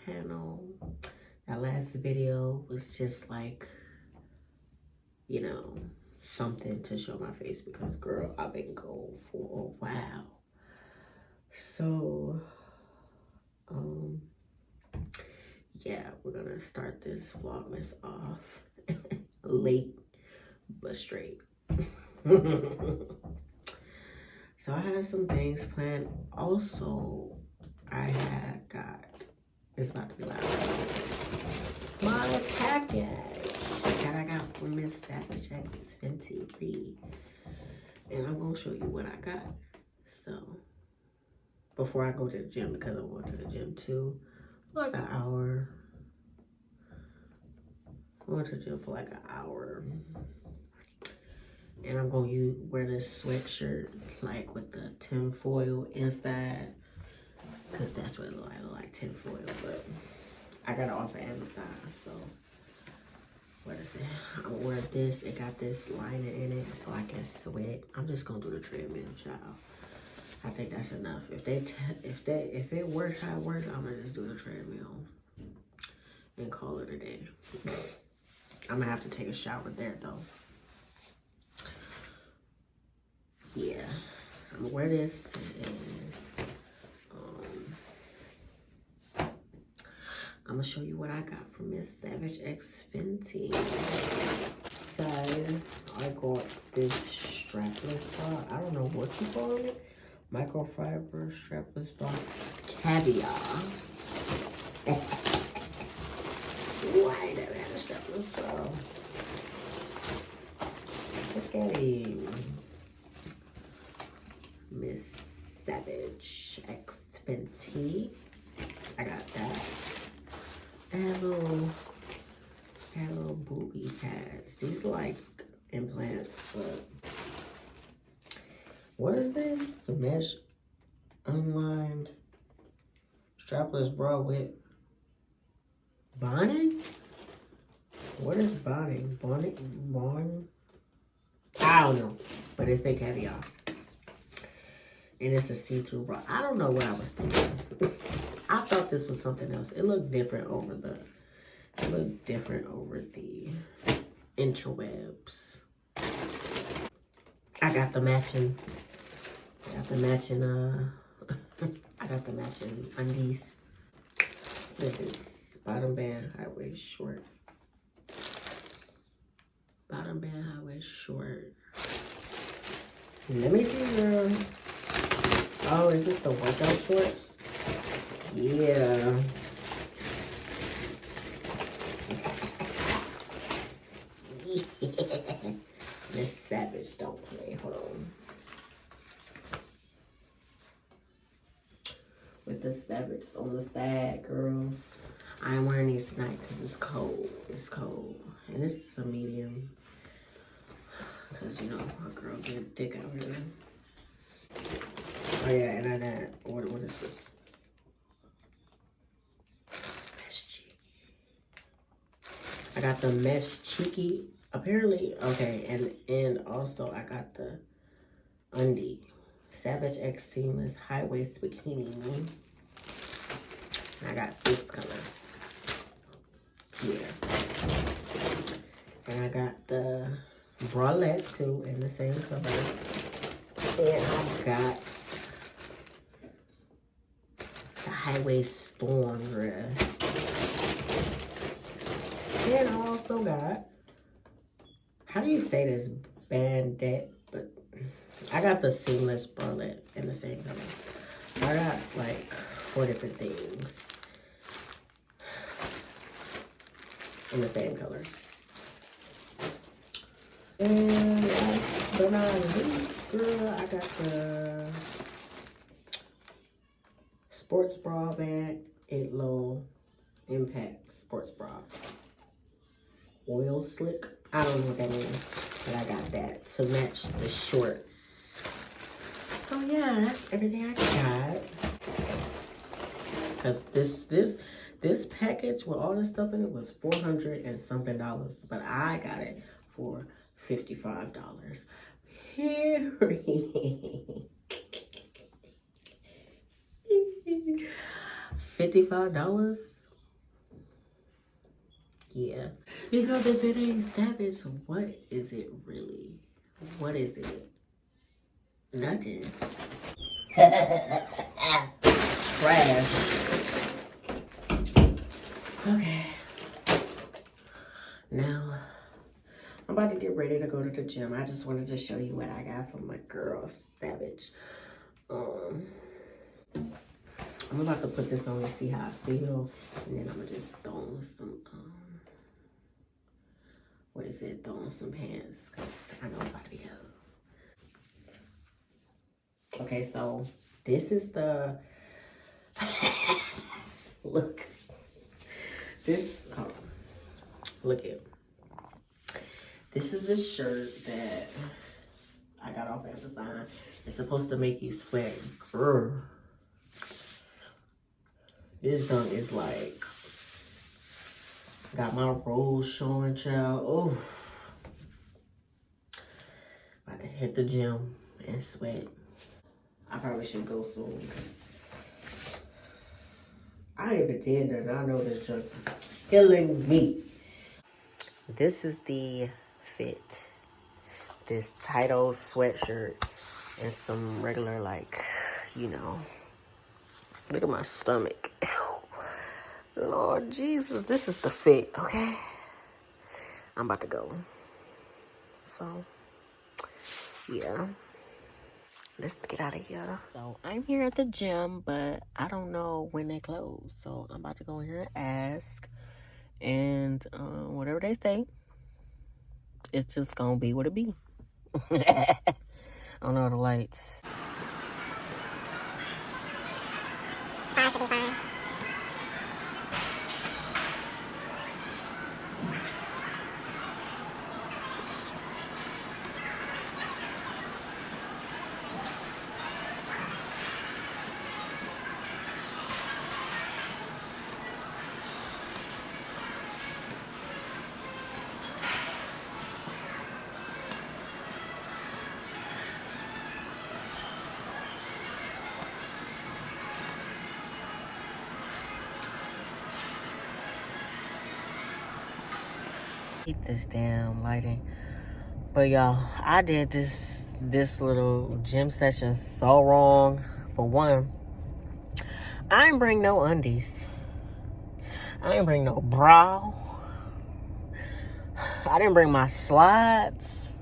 panel. That last video was just like, you know, something to show my face because, girl, I've been gone for a while. So, yeah, we're gonna start this Vlogmas off late but straight. So I had some things planned. Also, I had got, it's about to be loud, my package that I got from Miss SavageXFenty. And I'm gonna show you what I got. So, before I go to the gym, because I'm going to the gym too, for like an hour. I went to the gym for like an hour. And I'm gonna wear this sweatshirt, like with the tinfoil inside, cause that's what it look like. I look like tinfoil, but I got it off of Amazon. So what is it? I'm gonna wear this. It got this liner in it, so I can sweat. I'm just gonna do the treadmill, child. I think that's enough. If it works how it works, I'm gonna just do the treadmill and call it a day. I'm gonna have to take a shower there though. Yeah, I'm gonna wear this and I'm gonna show you what I got from Miss SavageXFenty. So I got this strapless bra. I don't know what you call it. Microfiber strapless bra. Caviar. Why never had a strapless bra? Look at him. Miss SavageXFenty. I got that. And little booby pads. These are like implants, but what is this? The mesh unlined strapless bra with bonding? What is bonding? Bonding? I don't know, but it's a caviar. And it's a see-through bra. I don't know what I was thinking. I thought this was something else. It looked different over the interwebs. I got the matching undies. This is bottom band high waist shorts. Bottom band high waist short. Let me see, girl. Oh, is this the workout shorts? Yeah. Miss Savage, don't play. Hold on. With the Savage on the side, girl. I am wearing these tonight because it's cold. It's cold. And this is a medium. Because, you know, our girl getting thick out here. Oh, yeah, and I got, what is this? Mesh cheeky. I got the mesh cheeky. Apparently, okay, and also I got the undie. Savage X Seamless High Waist Bikini. And I got this color. Yeah. And I got the bralette too in the same color. And I got the high waist storm dress. And I also got, how do you say this? Bandette, but I got the seamless bralette in the same color. I got like 4 different things in the same color. And last but not least, girl, I got the sports bra bag, 8 Low Impact sports bra. Oil slick. I don't know what that means, but I got that to match the shorts. So yeah, that's everything I got. Cause this package with all this stuff in it was $400 and something, but I got it for $55. Period. $55 Yeah. Because if it ain't Savage, what is it really? What is it? Nothing. Trash. Okay. Now, I'm about to get ready to go to the gym. I just wanted to show you what I got from my girl, Savage. I'm about to put this on and see how I feel. And then I'm going to just throw on some, what is it? Throw on some pants. Because I know I'm about to be cold. Okay, so this is the, look. This, look at. This is the shirt that I got off Amazon. It's supposed to make you sweat. Girl. This junk is like, got my rolls showing, child. Oh. About to hit the gym and sweat. I probably should go soon because I ain't even did that. I know this junk is killing me. This is the fit. This tight old sweatshirt and some regular, like, you know, look at my stomach. Lord Jesus, this is the fit, okay? I'm about to go. So, yeah. Let's get out of here. So, I'm here at the gym, but I don't know when they close. So, I'm about to go in here and ask. And whatever they say, it's just going to be what it be. I don't know the lights. Should be fine. Hate this damn lighting. But y'all, I did this little gym session so wrong. For one, I ain't bring no undies. I didn't bring no bra. I didn't bring my slides.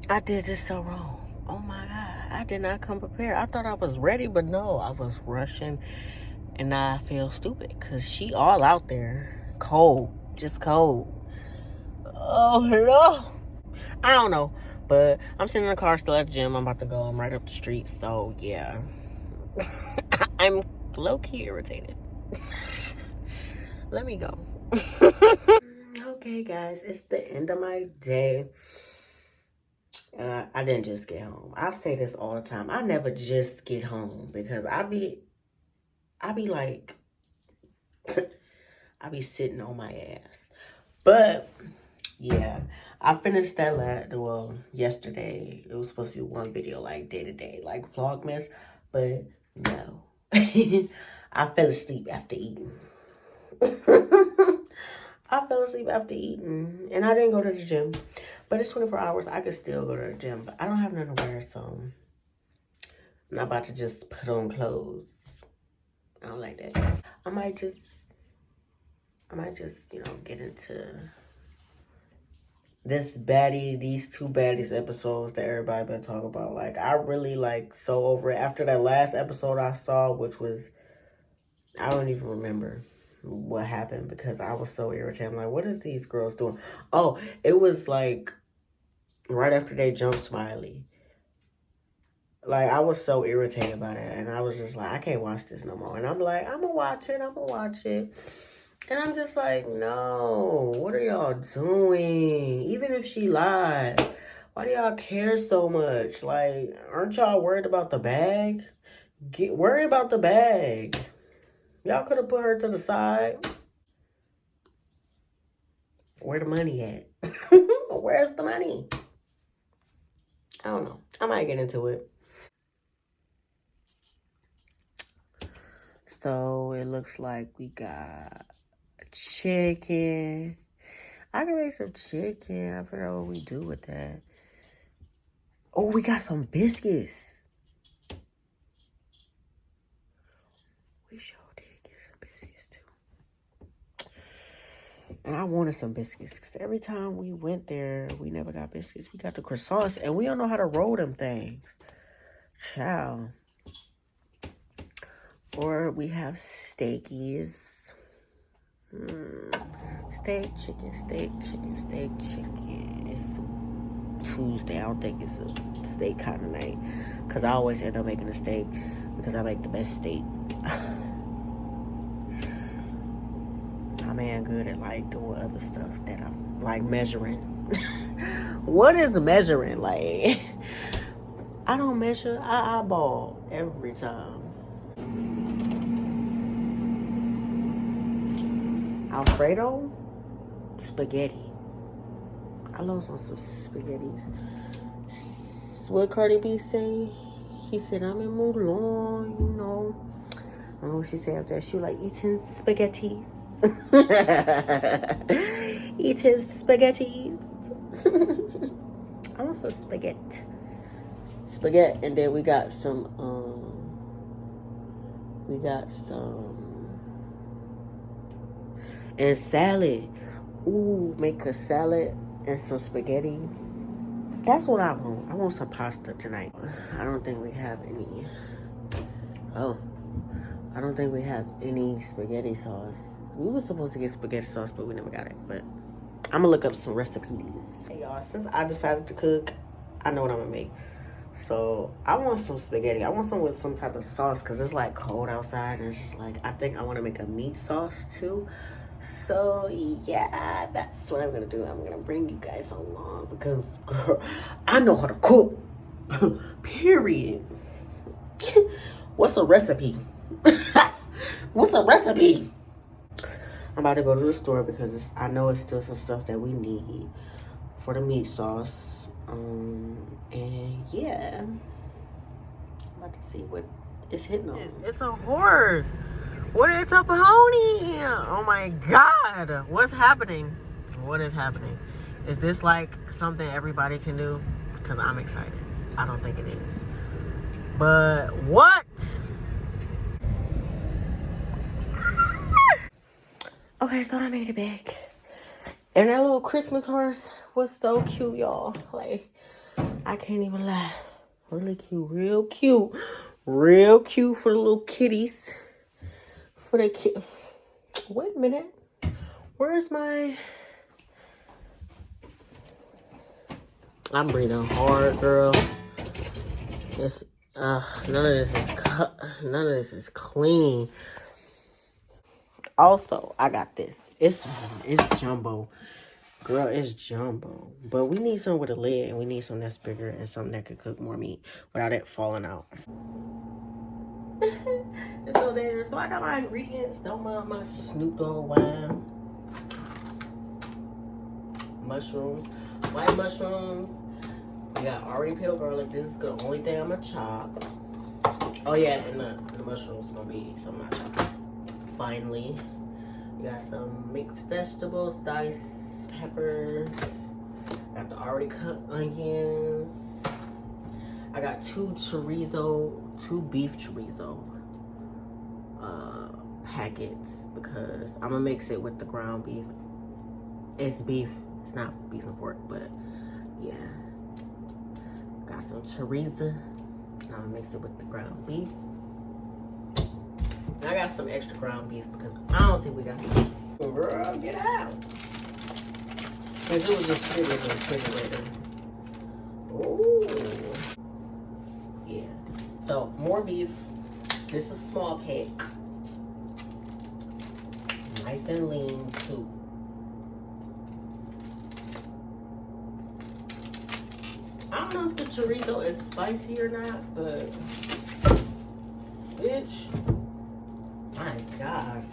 I did this so wrong. Oh my God. I did not come prepared. I thought I was ready, but no, I was rushing. And I feel stupid because she all out there. Cold. Just cold. Oh, no. I don't know. But I'm sitting in the car still at the gym. I'm about to go. I'm right up the street. So, yeah. I'm low-key irritated. Let me go. Okay, guys. It's the end of my day. I didn't just get home. I say this all the time. I never just get home because I be like, I be sitting on my ass. But yeah, I finished that yesterday. It was supposed to be one video, like day to day, like Vlogmas, but no. I fell asleep after eating. I fell asleep after eating, and I didn't go to the gym. But it's 24 hours. I could still go to the gym, but I don't have nothing to wear, so I'm not about to just put on clothes. I don't like that. I might just, you know, get into these two baddies episodes that everybody been talking about. Like, I really, like, so over it. After that last episode I saw, which was, I don't even remember what happened because I was so irritated. I'm like, what is these girls doing? Oh, it was, like, right after they jumped Smiley. Like, I was so irritated by that. And I was just like, I can't watch this no more. And I'm like, I'm going to watch it. And I'm just like, no, what are y'all doing? Even if she lied, why do y'all care so much? Like, aren't y'all worried about the bag? Worry about the bag. Y'all could have put her to the side. Where the money at? Where's the money? I don't know. I might get into it. So it looks like we got chicken, I can make some chicken. I forgot what we do with that. Oh, we got some biscuits. We sure did get some biscuits too. And I wanted some biscuits because every time we went there, we never got biscuits. We got the croissants and we don't know how to roll them things. Ciao. Or we have steakies. Steak, chicken, steak, chicken, steak, chicken. It's Tuesday. I don't think it's a steak kind of night. Because I always end up making a steak. Because I make the best steak. My man good at like doing other stuff that I'm like measuring. What is measuring? Like, I don't measure. I eyeball every time. Alfredo spaghetti. I love some spaghettis. What Cardi B say? He said, I'm in Mulan, you know. I don't know what she said after that. She was like, eating spaghettis. Eating spaghettis. I want some spaghetti. Spaghetti. And then we got some, and salad. Ooh, make a salad and some spaghetti. That's what I want. I want some pasta tonight. I don't think we have any. Oh, I don't think we have any spaghetti sauce. We were supposed to get spaghetti sauce, but we never got it. But I'm gonna look up some recipes. Hey y'all, since I decided to cook, I know what I'm gonna make. So I want some spaghetti. I want some with some type of sauce because it's like cold outside. And it's just like, I think I want to make a meat sauce too. So yeah, that's what I'm gonna do. I'm gonna bring you guys along because, girl, I know how to cook. Period. What's a recipe? What's a recipe? I'm about to go to the store because I know it's still some stuff that we need for the meat sauce. And yeah, I'm about to see what it's hitting on. It's a horse. What is a pony? Oh my God. What's happening? What is happening? Is this like something everybody can do? Because I'm excited. I don't think it is. But what? Okay, so I made it back. And that little Christmas horse was so cute, y'all. Like, I can't even lie. Really cute. Real cute. Real cute for the little kitties. For the kid. Wait a minute. Where's my... I'm breathing hard, girl. It's none of this is clean. Also, I got this. It's jumbo. Girl, it's jumbo. But we need some with a lid, and we need some that's bigger and something that could cook more meat without it falling out. It's so dangerous. So I got my ingredients. Don't mind my Snoop Dogg wine. Mushrooms. White mushrooms. We got already peeled garlic. This is the only thing I'm gonna chop. Oh yeah, and the mushrooms gonna be something I chop. Finally, we got some mixed vegetables, diced peppers. Got the already cut onions. I got two beef chorizo packets because I'm gonna mix it with the ground beef. It's beef. It's not beef and pork, but yeah. Got some chorizo. I'm gonna mix it with the ground beef. And I got some extra ground beef because I don't think we got beef. Girl, get out. Because it was just sitting in the refrigerator. Ooh. Yeah. So, more beef. This is small pack. Nice and lean, too. I don't know if the chorizo is spicy or not, but... Bitch. My God.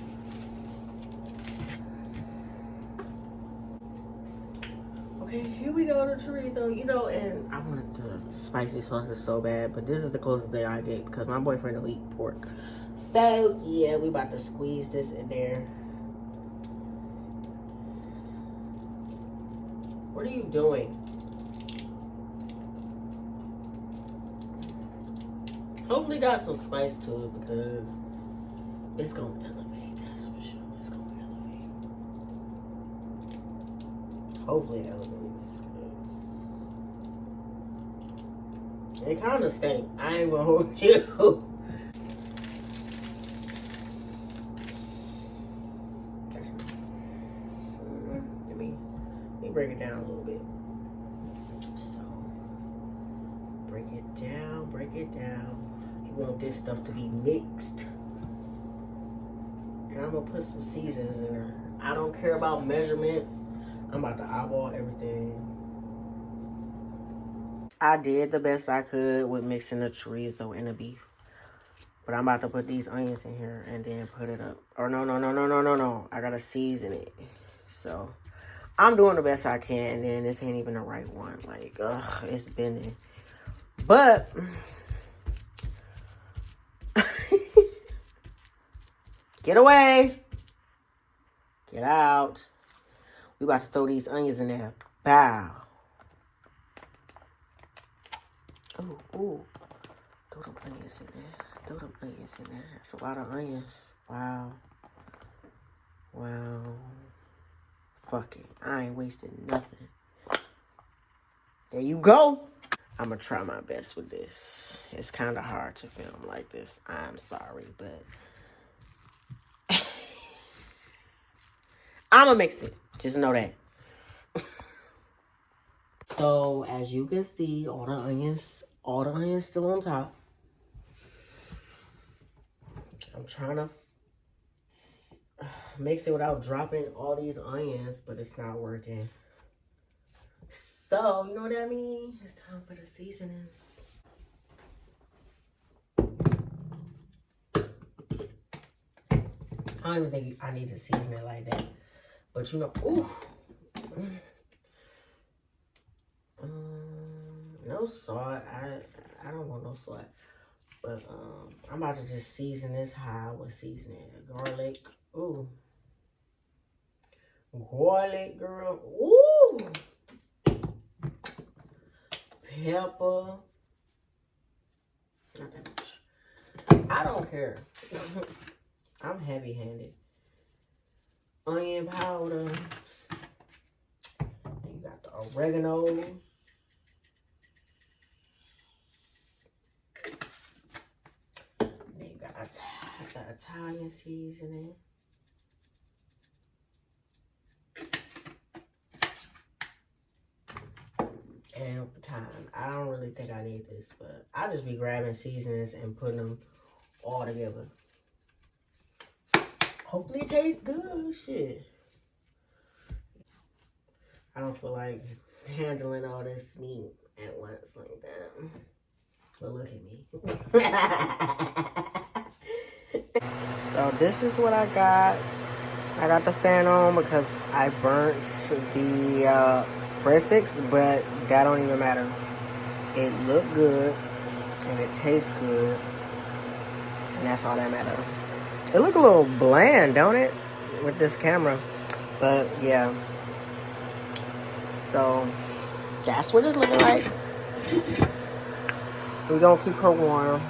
Okay, here we go to chorizo. You know, and I wanted the spicy sauces so bad, but this is the closest thing I get because my boyfriend don't eat pork. So, yeah, we about to squeeze this in there. What are you doing? Hopefully got some spice to it because it's gonna elevate, that's for sure. It's gonna elevate. Hopefully it elevates. It kinda stink. I ain't gonna hold you. That's enough. Let me break it down a little bit. So break it down, break it down. You want this stuff to be mixed. And I'm gonna put some seasons in there. I don't care about measurements. I'm about to eyeball everything. I did the best I could with mixing the chorizo and the beef. But I'm about to put these onions in here and then put it up. Or no. I gotta season it. So I'm doing the best I can, and then this ain't even the right one. Like, ugh, it's bending. But get away. Get out. We about to throw these onions in there. Bow. Ooh. Throw them onions in there. Throw them onions in there. That's a lot of onions. Wow. Fuck it. I ain't wasting nothing. There you go. I'm gonna try my best with this. It's kind of hard to film like this. I'm sorry, but I'm gonna mix it. Just know that. So as you can see, all the onions still on top. I'm trying to mix it without dropping all these onions, but it's not working. So, you know what I mean? It's time for the seasonings. I don't even think I need to season it like that. But you know, ooh. No salt. I don't want no salt. But I'm about to just season this how I would season it. Garlic. Ooh. Garlic, girl. Ooh. Pepper. Not that much. I don't care. I'm heavy-handed. Onion powder. And you got the oregano. Then you got the Italian seasoning. And with the time, I don't really think I need this, but I just be grabbing seasonings and putting them all together. Hopefully it tastes good. Shit. I don't feel like handling all this meat at once like that. But look at me. So this is what I got. I got the fan on because I burnt the breadsticks, but that don't even matter. It looked good and it tastes good, and that's all that matters. It look a little bland, don't it, with this camera? But yeah. So that's what it's looking like. We're gonna keep her warm.